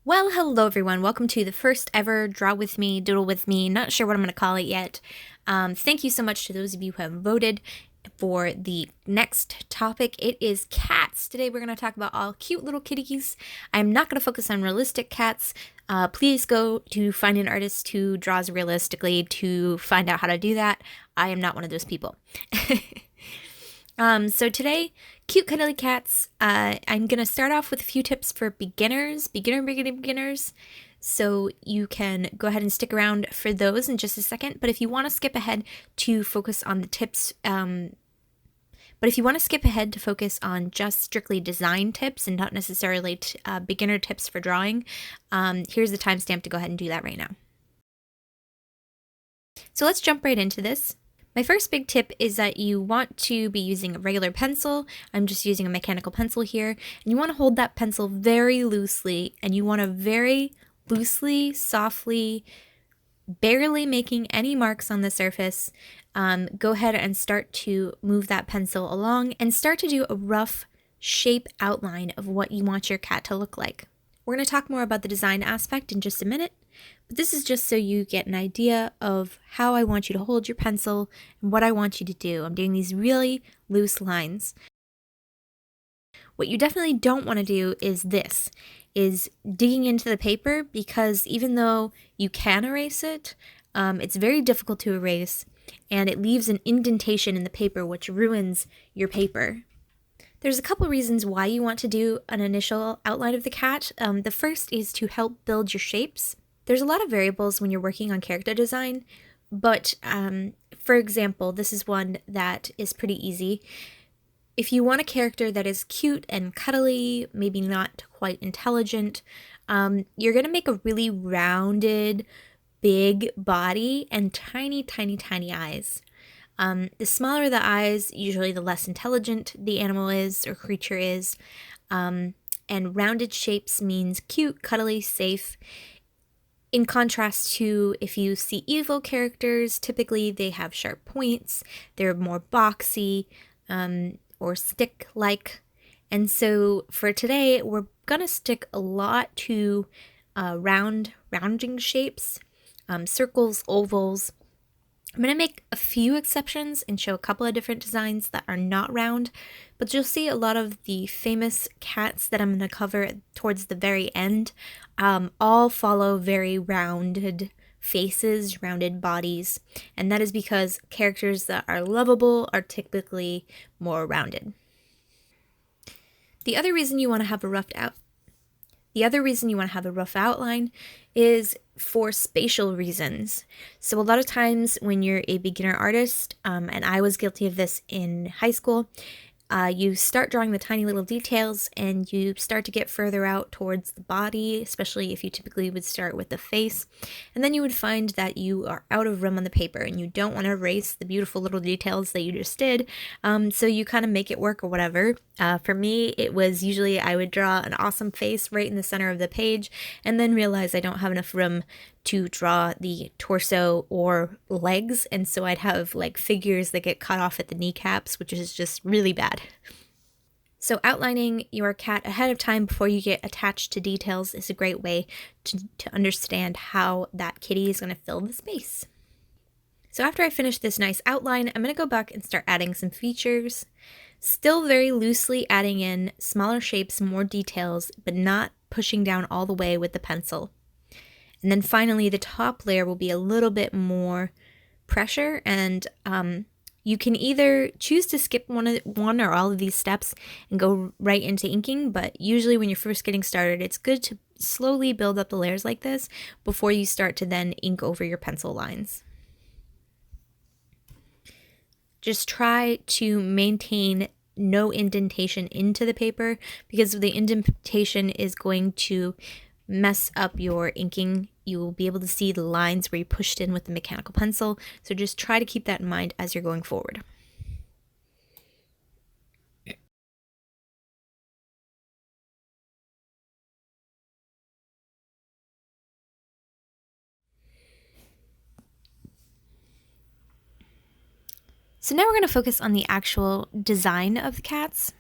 Well, hello everyone. Welcome to the first ever Draw With Me, Doodle With Me. Not sure what I'm going to call it yet. Thank you so much to those of you who have voted for the next topic. It is cats. Today we're going to talk about all cute little kitties. I'm not going to focus on realistic cats. Please go to find an artist who draws realistically to find out how to do that. I am not one of those people. So today, cute cuddly cats, I'm going to start off with a few tips for beginners. So you can go ahead and stick around for those in just a second. But if you want to skip ahead to focus on the tips, focus on just strictly design tips and not necessarily beginner tips for drawing, here's the timestamp to go ahead and do that right now. So let's jump right into this. My first big tip is that you want to be using a regular pencil. I'm just using a mechanical pencil here. And you want to hold that pencil very loosely, and you want to very loosely, softly, barely making any marks on the surface, go ahead and start to move that pencil along and start to do a rough shape outline of what you want your cat to look like. We're going to talk more about the design aspect in just a minute, but this is just so you get an idea of how I want you to hold your pencil and what I want you to do. I'm doing these really loose lines. What you definitely don't want to do is digging into the paper, because even though you can erase it, it's very difficult to erase, and it leaves an indentation in the paper which ruins your paper. There's a couple reasons why you want to do an initial outline of the cat. The first is to help build your shapes. There's a lot of variables when you're working on character design, but for example, this is one that is pretty easy. If you want a character that is cute and cuddly, maybe not quite intelligent, you're going to make a really rounded, big body and tiny, tiny, tiny eyes. The smaller the eyes, usually the less intelligent the animal is or creature is. And rounded shapes means cute, cuddly, safe. In contrast to if you see evil characters, typically they have sharp points, they're more boxy or stick-like. And so for today, we're going to stick a lot to rounding shapes, circles, ovals. I'm going to make a few exceptions and show a couple of different designs that are not round, but you'll see a lot of the famous cats that I'm going to cover towards the very end all follow very rounded faces, rounded bodies, and that is because characters that are lovable are typically more rounded. The other reason you want to have a rough outline is for spatial reasons. So a lot of times when you're a beginner artist, and I was guilty of this in high school, you start drawing the tiny little details and you start to get further out towards the body, especially if you typically would start with the face. And then you would find that you are out of room on the paper and you don't want to erase the beautiful little details that you just did. So you kind of make it work or whatever. For me, it was usually I would draw an awesome face right in the center of the page and then realize I don't have enough room to draw the torso or legs, and so I'd have like figures that get cut off at the kneecaps, which is just really bad. So outlining your cat ahead of time before you get attached to details is a great way to understand how that kitty is going to fill the space. So after I finish this nice outline, I'm going to go back and start adding some features, still very loosely adding in smaller shapes, more details, but not pushing down all the way with the pencil. And then finally, the top layer will be a little bit more pressure, and you can either choose to skip one or all of these steps and go right into inking, but usually when you're first getting started, it's good to slowly build up the layers like this before you start to then ink over your pencil lines. Just try to maintain no indentation into the paper, because the indentation is going to mess up your inking. You will be able to see the lines where you pushed in with the mechanical pencil, so just try to keep that in mind as you're going forward. So now we're going to focus on the actual design of the cats.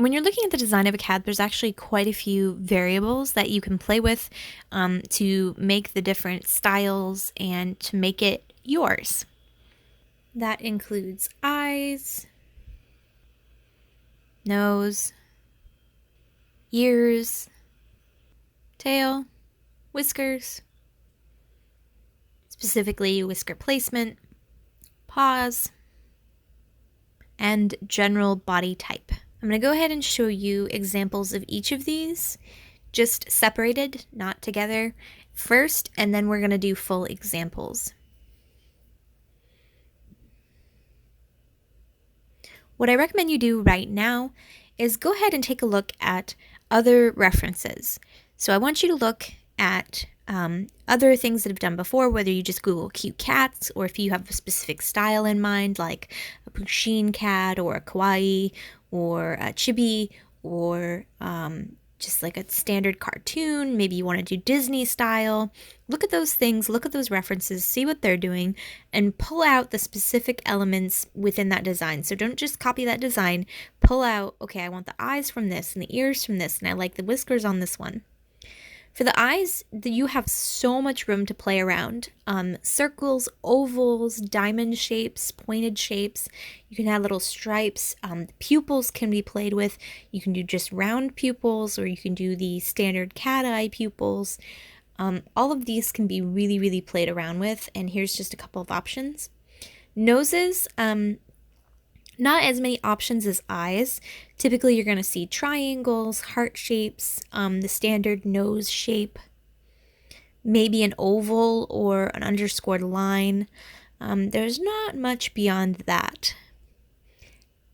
When you're looking at the design of a cat, there's actually quite a few variables that you can play with to make the different styles and to make it yours. That includes eyes, nose, ears, tail, whiskers, specifically whisker placement, paws, and general body type. I'm going to go ahead and show you examples of each of these, just separated, not together, first, and then we're going to do full examples. What I recommend you do right now is go ahead and take a look at other references. So I want you to look at other things that I've done before, whether you just Google cute cats or if you have a specific style in mind, like a Pusheen cat or a kawaii or a chibi or just like a standard cartoon. Maybe you want to do Disney style. Look at those things, look at those references, see what they're doing, and pull out the specific elements within that design. So don't just copy that design. Pull out, okay, I want the eyes from this and the ears from this, and I like the whiskers on this one. For the eyes, you have so much room to play around. Circles, ovals, diamond shapes, pointed shapes. You can add little stripes. Pupils can be played with. You can do just round pupils, or you can do the standard cat eye pupils. All of these can be really, really played around with, and here's just a couple of options. Noses, not as many options as eyes. Typically, you're going to see triangles, heart shapes, the standard nose shape, maybe an oval or an underscored line. There's not much beyond that.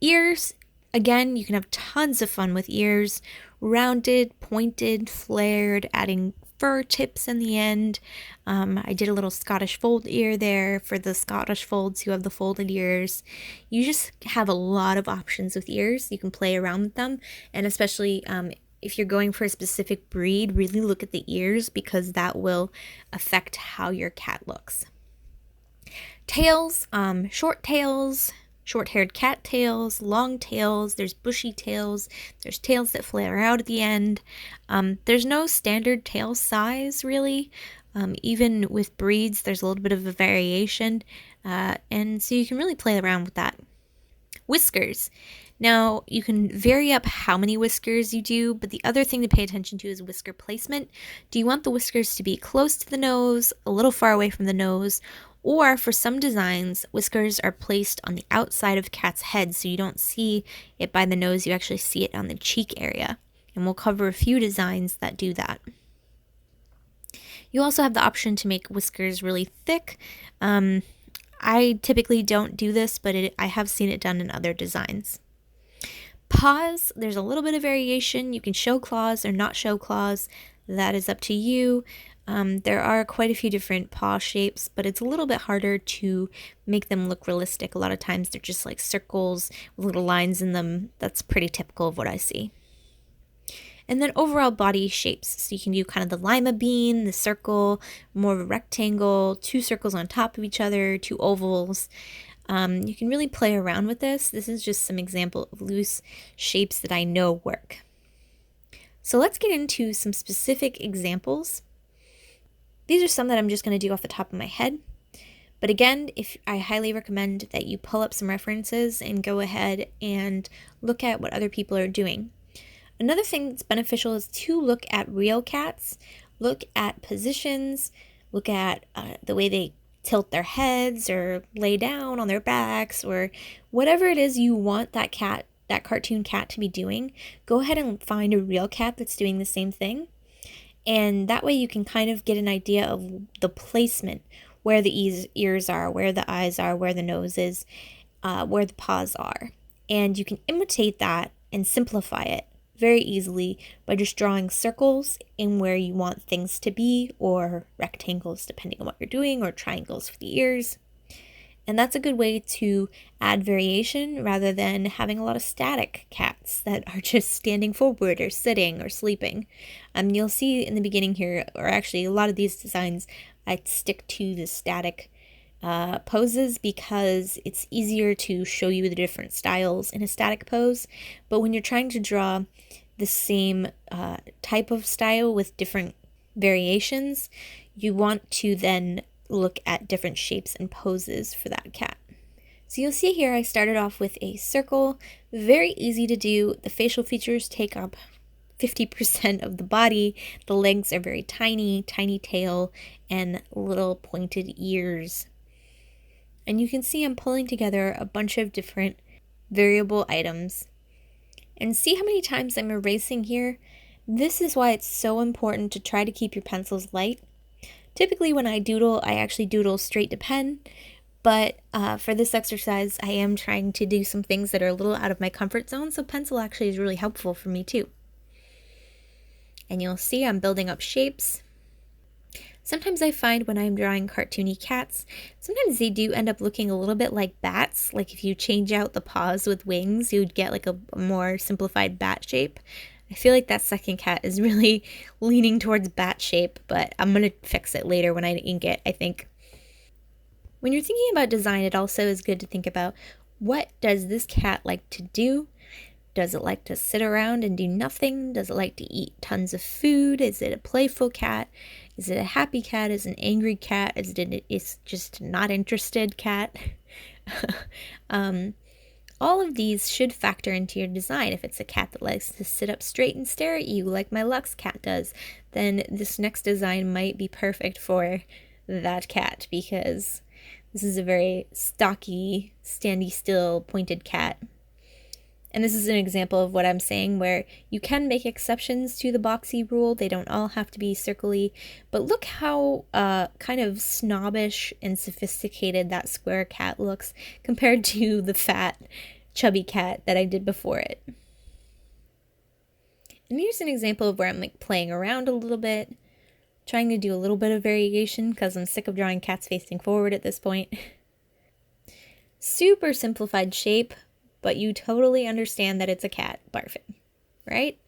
Ears, again, you can have tons of fun with ears. Rounded, pointed, flared, adding fur tips in the end. I did a little Scottish fold ear there for the Scottish folds who have the folded ears. You just have a lot of options with ears. You can play around with them, and especially if you're going for a specific breed, really look at the ears because that will affect how your cat looks. Tails, short tails, short-haired cat tails, long tails, there's bushy tails, there's tails that flare out at the end. There's no standard tail size, really. Even with breeds, there's a little bit of a variation, and so you can really play around with that. Whiskers. Now, you can vary up how many whiskers you do, but the other thing to pay attention to is whisker placement. Do you want the whiskers to be close to the nose, a little far away from the nose, or for some designs, whiskers are placed on the outside of cat's head so you don't see it by the nose, you actually see it on the cheek area. And we'll cover a few designs that do that. You also have the option to make whiskers really thick. I typically don't do this, but I have seen it done in other designs. Paws, there's a little bit of variation. You can show claws or not show claws. That is up to you. There are quite a few different paw shapes, but it's a little bit harder to make them look realistic. A lot of times they're just like circles with little lines in them. That's pretty typical of what I see. And then overall body shapes. So you can do kind of the lima bean, the circle, more of a rectangle, two circles on top of each other, two ovals. You can really play around with this. This is just some example of loose shapes that I know work. So let's get into some specific examples. These are some that I'm just going to do off the top of my head. But again, I highly recommend that you pull up some references and go ahead and look at what other people are doing. Another thing that's beneficial is to look at real cats, look at positions, look at the way they tilt their heads or lay down on their backs or whatever it is you want that cartoon cat to be doing. Go ahead and find a real cat that's doing the same thing. And that way you can kind of get an idea of the placement, where the ears are, where the eyes are, where the nose is, where the paws are. And you can imitate that and simplify it very easily by just drawing circles in where you want things to be, or rectangles depending on what you're doing, or triangles for the ears. And that's a good way to add variation rather than having a lot of static cats that are just standing forward or sitting or sleeping. You'll see in the beginning here, or actually a lot of these designs, I stick to the static poses because it's easier to show you the different styles in a static pose. But when you're trying to draw the same type of style with different variations, you want to then look at different shapes and poses for that cat. So you'll see here I started off with a circle, very easy to do. The facial features take up 50% of the body. The legs are very tiny, tiny tail, and little pointed ears. And you can see I'm pulling together a bunch of different variable items. And see how many times I'm erasing here? This is why it's so important to try to keep your pencils light. Typically when I doodle, I actually doodle straight to pen, but for this exercise, I am trying to do some things that are a little out of my comfort zone, so pencil actually is really helpful for me too. And you'll see I'm building up shapes. Sometimes I find when I'm drawing cartoony cats, sometimes they do end up looking a little bit like bats. Like if you change out the paws with wings, you'd get like a more simplified bat shape. I feel like that second cat is really leaning towards bat shape, but I'm going to fix it later when I ink it, I think. When you're thinking about design, it also is good to think about, what does this cat like to do? Does it like to sit around and do nothing? Does it like to eat tons of food? Is it a playful cat? Is it a happy cat? Is it an angry cat? Is it just not interested cat? All of these should factor into your design. If it's a cat that likes to sit up straight and stare at you like my Lux cat does, then this next design might be perfect for that cat, because this is a very stocky, standy still, pointed cat. And this is an example of what I'm saying, where you can make exceptions to the boxy rule. They don't all have to be circly. But look how kind of snobbish and sophisticated that square cat looks compared to the fat, chubby cat that I did before it. And here's an example of where I'm like playing around a little bit, trying to do a little bit of variation because I'm sick of drawing cats facing forward at this point. Super simplified shape, but you totally understand that it's a cat barfing, right?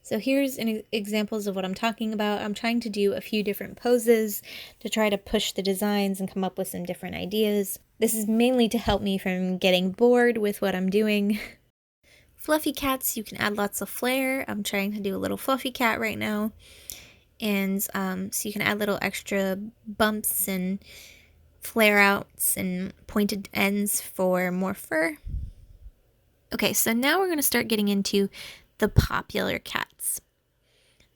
So here's examples of what I'm talking about. I'm trying to do a few different poses to try to push the designs and come up with some different ideas. This is mainly to help me from getting bored with what I'm doing. Fluffy cats, you can add lots of flair. I'm trying to do a little fluffy cat right now. And so you can add little extra bumps and flare outs and pointed ends for more fur. Okay, so now we're going to start getting into the popular cats.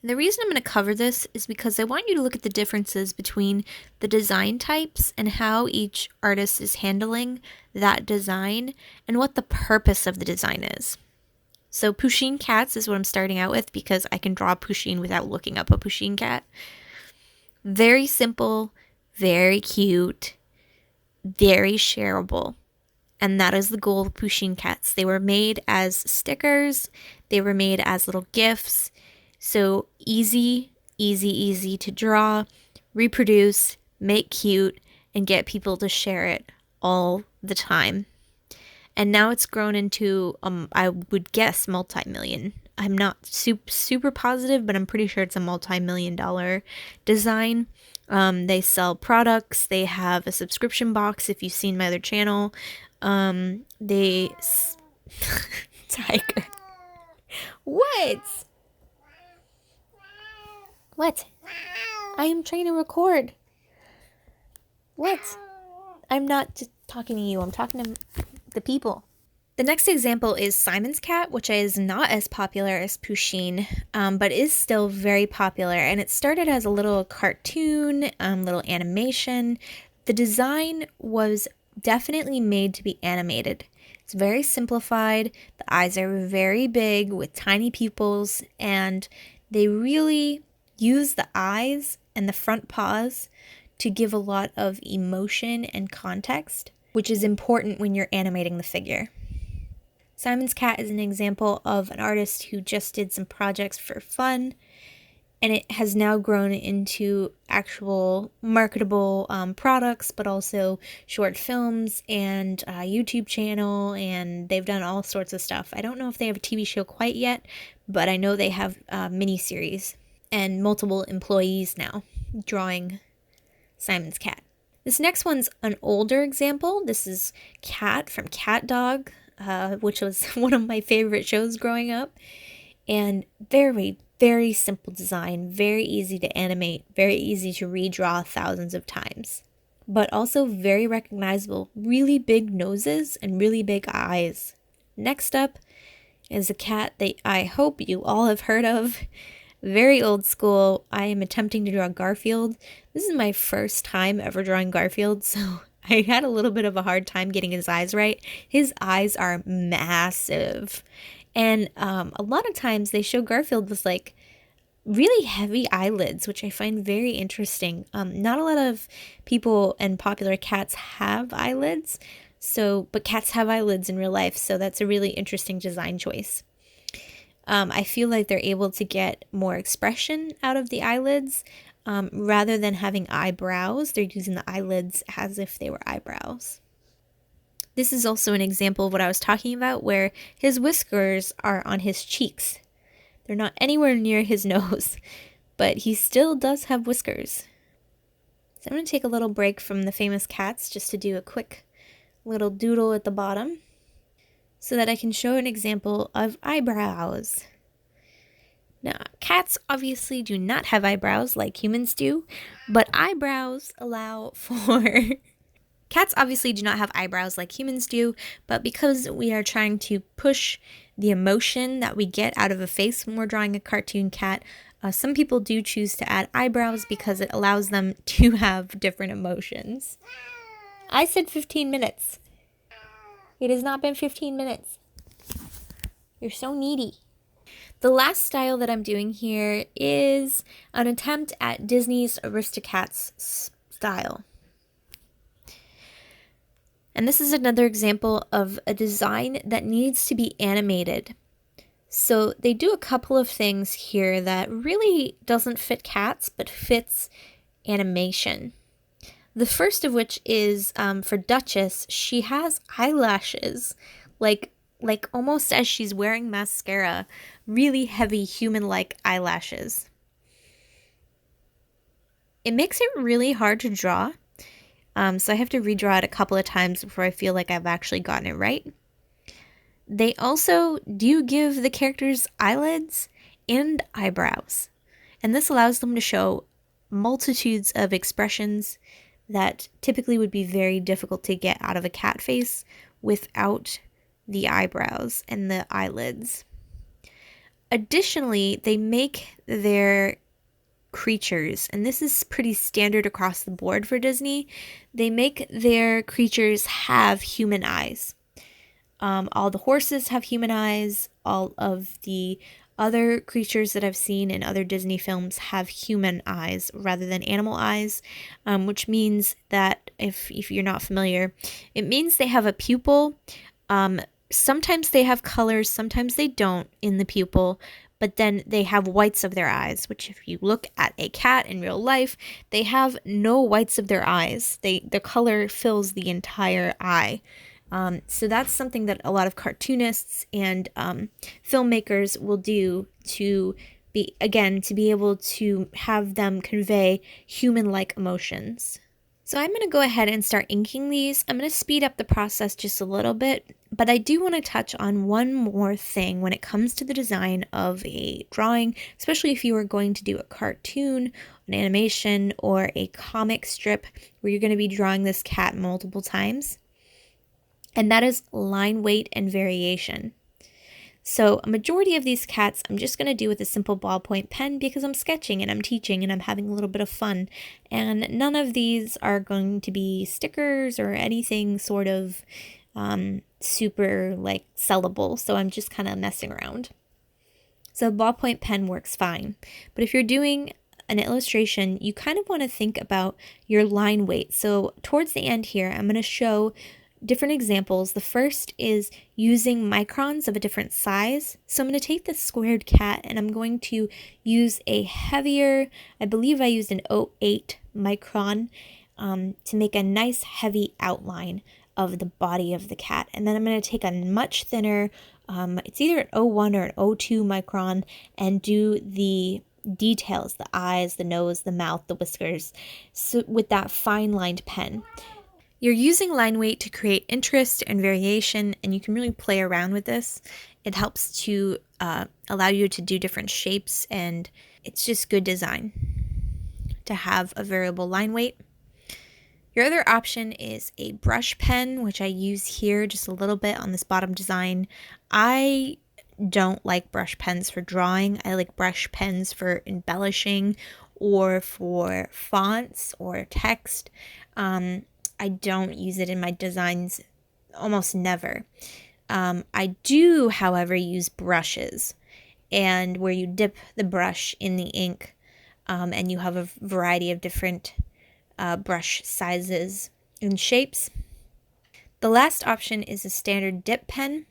And the reason I'm going to cover this is because I want you to look at the differences between the design types and how each artist is handling that design and what the purpose of the design is. So Pusheen cats is what I'm starting out with because I can draw Pusheen without looking up a Pusheen cat. Very simple, very cute, very shareable. And that is the goal of Pusheen cats. They were made as stickers. They were made as little gifts. So easy to draw, reproduce, make cute, and get people to share it all the time. And now it's grown into, I would guess, multi-million. I'm not super positive, but I'm pretty sure it's a multi-million-dollar design. They sell products. They have a subscription box if you've seen my other channel. Tiger. What? What? I am trying to record. What? I'm not just talking to you. I'm talking to the people. The next example is Simon's cat, which is not as popular as Pusheen, but is still very popular. And it started as a little cartoon, little animation. The design was definitely made to be animated. It's very simplified. The eyes are very big with tiny pupils, and they really use the eyes and the front paws to give a lot of emotion and context, which is important when you're animating the figure. Simon's cat is an example of an artist who just did some projects for fun, and it has now grown into actual marketable products, but also short films and a YouTube channel, and they've done all sorts of stuff. I don't know if they have a TV show quite yet, but I know they have a miniseries and multiple employees now drawing Simon's cat. This next one's an older example. This is Cat from Cat Dog, which was one of my favorite shows growing up. And very, very simple design, very easy to animate, very easy to redraw thousands of times. But also very recognizable, really big noses and really big eyes. Next up is a cat that I hope you all have heard of. Very old school. I am attempting to draw Garfield. This is my first time ever drawing Garfield, so I had a little bit of a hard time getting his eyes right. His eyes are massive. And a lot of times they show Garfield with like really heavy eyelids, which I find very interesting. Not a lot of people and popular cats have eyelids, but cats have eyelids in real life, so that's a really interesting design choice. I feel like they're able to get more expression out of the eyelids. Rather than having eyebrows, they're using the eyelids as if they were eyebrows. This is also an example of what I was talking about, where his whiskers are on his cheeks. They're not anywhere near his nose, but he still does have whiskers. So I'm going to take a little break from the famous cats just to do a quick little doodle at the bottom so that I can show an example of eyebrows. Now, cats obviously do not have eyebrows like humans do, but eyebrows allow for... Cats obviously do not have eyebrows like humans do, but because we are trying to push the emotion that we get out of a face when we're drawing a cartoon cat, some people do choose to add eyebrows because it allows them to have different emotions. I said 15 minutes. It has not been 15 minutes. You're so needy. The last style that I'm doing here is an attempt at Disney's Aristocats Style. And this is another example of a design that needs to be animated. So they do a couple of things here that really doesn't fit cats, but fits animation. The first of which is for Duchess. She has eyelashes, like almost as she's wearing mascara, really heavy human-like eyelashes. It makes it really hard to draw. So I have to redraw it a couple of times before I feel like I've actually gotten it right. They also do give the characters eyelids and eyebrows, and this allows them to show multitudes of expressions that typically would be very difficult to get out of a cat face without the eyebrows and the eyelids. Additionally, they make their creatures, and this is pretty standard across the board for Disney, they make their creatures have human eyes. All the horses have human eyes. All of the other creatures that I've seen in other Disney films have human eyes rather than animal eyes, which means that if you're not familiar, it means they have a pupil. Sometimes they have colors, sometimes they don't in the pupil, but then they have whites of their eyes, which if you look at a cat in real life, they have no whites of their eyes. The color fills the entire eye. So that's something that a lot of cartoonists and filmmakers will do to be able to have them convey human-like emotions. So I'm going to go ahead and start inking these. I'm going to speed up the process just a little bit, but I do want to touch on one more thing when it comes to the design of a drawing, especially if you are going to do a cartoon, an animation, or a comic strip where you're going to be drawing this cat multiple times. And that is line weight and variation. So a majority of these cats I'm just going to do with a simple ballpoint pen because I'm sketching and I'm teaching and I'm having a little bit of fun. And none of these are going to be stickers or anything sort of super like sellable. So I'm just kind of messing around. So a ballpoint pen works fine. But if you're doing an illustration, you kind of want to think about your line weight. So towards the end here, I'm going to show different examples. The first is using microns of a different size. So I'm going to take this squared cat and I'm going to use a heavier, I believe I used an 0.8 micron to make a nice heavy outline of the body of the cat. And then I'm going to take a much thinner, it's either an 0.1 or an 0.2 micron, and do the details, the eyes, the nose, the mouth, the whiskers, so with that fine lined pen. You're using line weight to create interest and variation, and you can really play around with this. It helps to allow you to do different shapes, and it's just good design to have a variable line weight. Your other option is a brush pen, which I use here just a little bit on this bottom design. I don't like brush pens for drawing. I like brush pens for embellishing or for fonts or text. I don't use it in my designs, almost never. I do, however, use brushes, and where you dip the brush in the ink, and you have a variety of different brush sizes and shapes. The last option is a standard dip pen.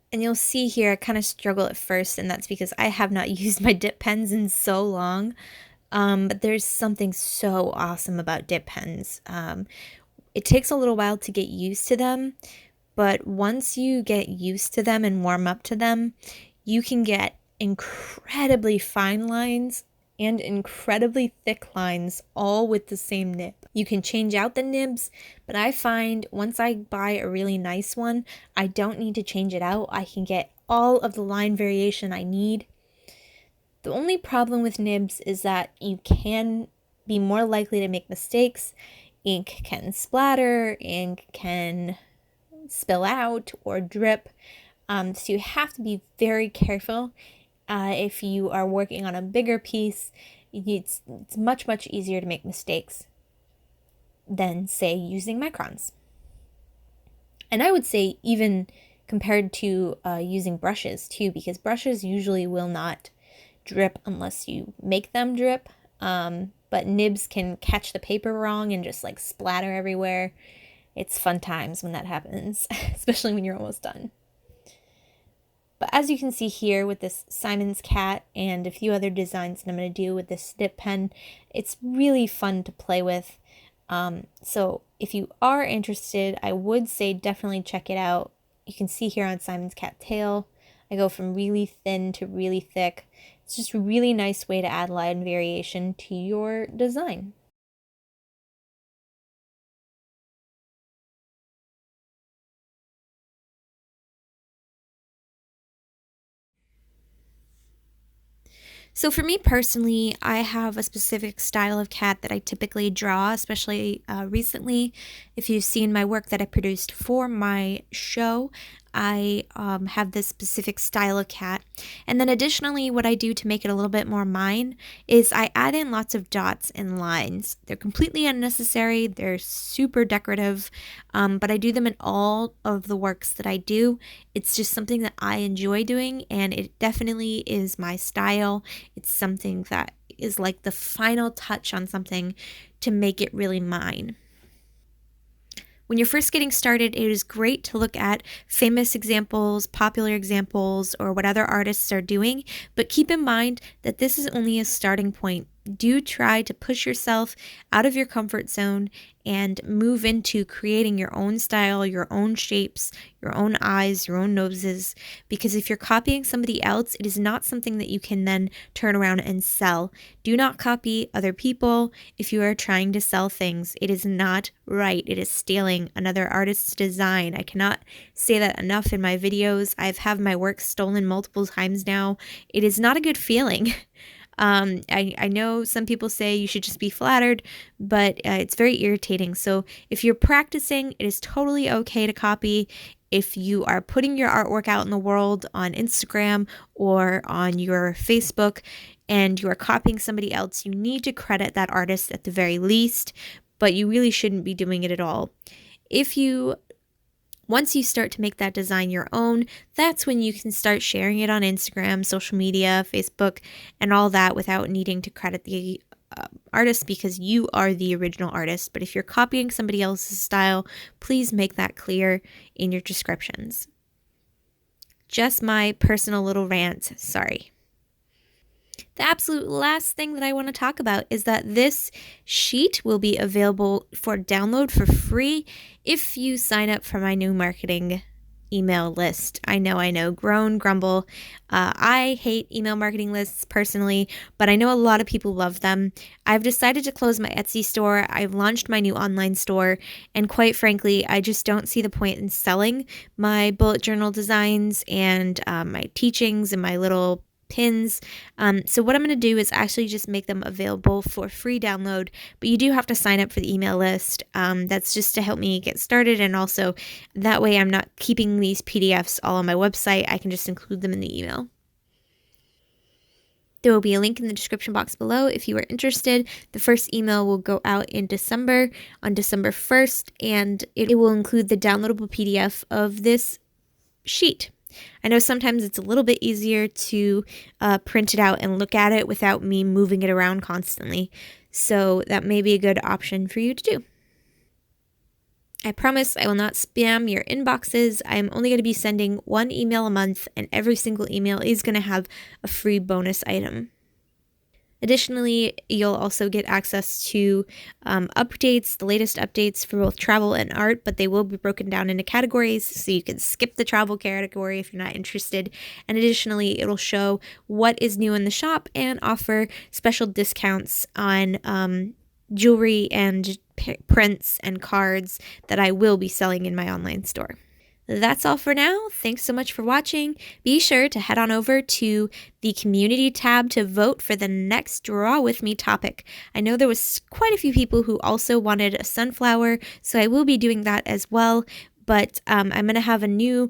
And you'll see here I kind of struggle at first, and that's because I have not used my dip pens in so long. But there's something so awesome about dip pens. It takes a little while to get used to them, but once you get used to them and warm up to them, you can get incredibly fine lines and incredibly thick lines all with the same nib. You can change out the nibs, but I find once I buy a really nice one, I don't need to change it out. I can get all of the line variation I need. The only problem with nibs is that you can be more likely to make mistakes. Ink can splatter, ink can spill out or drip. So you have to be very careful. If you are working on a bigger piece, it's much, much easier to make mistakes than, say, using microns. And I would say even compared to using brushes too, because brushes usually will not drip unless you make them drip. But nibs can catch the paper wrong and just like splatter everywhere. It's fun times when that happens, especially when you're almost done. But as you can see here with this Simon's cat and a few other designs that I'm going to do with this dip pen, it's really fun to play with. So if you are interested, I would say definitely check it out. You can see here on Simon's cat tail, I go from really thin to really thick. It's just a really nice way to add line variation to your design. So for me personally, I have a specific style of cat that I typically draw, especially recently. If you've seen my work that I produced for my show, I have this specific style of cat. And then additionally, what I do to make it a little bit more mine is I add in lots of dots and lines. They're completely unnecessary. They're super decorative, but I do them in all of the works that I do. It's just something that I enjoy doing, and it definitely is my style. It's something that is like the final touch on something to make it really mine. When you're first getting started, it is great to look at famous examples, popular examples, or what other artists are doing, but keep in mind that this is only a starting point. Do try to push yourself out of your comfort zone and move into creating your own style, your own shapes, your own eyes, your own noses, because if you're copying somebody else, it is not something that you can then turn around and sell. Do not copy other people if you are trying to sell things. It is not right. It is stealing another artist's design. I cannot say that enough in my videos. I've had my work stolen multiple times now. It is not a good feeling. I know some people say you should just be flattered, but it's very irritating. So if you're practicing, it is totally okay to copy. If you are putting your artwork out in the world on Instagram or on your Facebook and you are copying somebody else, you need to credit that artist at the very least, but you really shouldn't be doing it at all. Once you start to make that design your own, that's when you can start sharing it on Instagram, social media, Facebook, and all that without needing to credit the artist because you are the original artist. But if you're copying somebody else's style, please make that clear in your descriptions. Just my personal little rant, sorry. The absolute last thing that I want to talk about is that this sheet will be available for download for free if you sign up for my new marketing email list. I know, groan, grumble. I hate email marketing lists personally, but I know a lot of people love them. I've decided to close my Etsy store. I've launched my new online store, and quite frankly, I just don't see the point in selling my bullet journal designs and my teachings and my little pins. So what I'm going to do is actually just make them available for free download, but you do have to sign up for the email list. That's just to help me get started, and also that way I'm not keeping these PDFs all on my website. I can just include them in the email. There will be a link in the description box below if you are interested. The first email will go out in December, on December 1st, and it will include the downloadable PDF of this sheet. I know sometimes it's a little bit easier to print it out and look at it without me moving it around constantly. So that may be a good option for you to do. I promise I will not spam your inboxes. I'm only going to be sending one email a month, and every single email is going to have a free bonus item. Additionally, you'll also get access to updates, the latest updates for both travel and art, but they will be broken down into categories, so you can skip the travel category if you're not interested. And additionally, it'll show what is new in the shop and offer special discounts on jewelry and prints and cards that I will be selling in my online store. That's all for now. Thanks so much for watching. Be sure to head on over to the community tab to vote for the next Draw With Me topic. I know there was quite a few people who also wanted a sunflower, so I will be doing that as well. But I'm going to have a new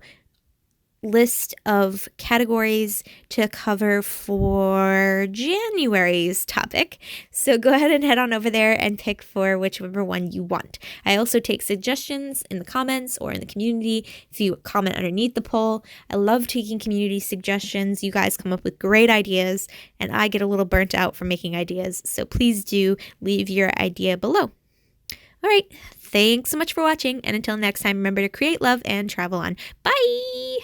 list of categories to cover for January's topic. So go ahead and head on over there and pick for whichever one you want. I also take suggestions in the comments or in the community if you comment underneath the poll. I love taking community suggestions. You guys come up with great ideas, and I get a little burnt out from making ideas. So please do leave your idea below. All right. Thanks so much for watching. And until next time, remember to create, love, and travel on. Bye.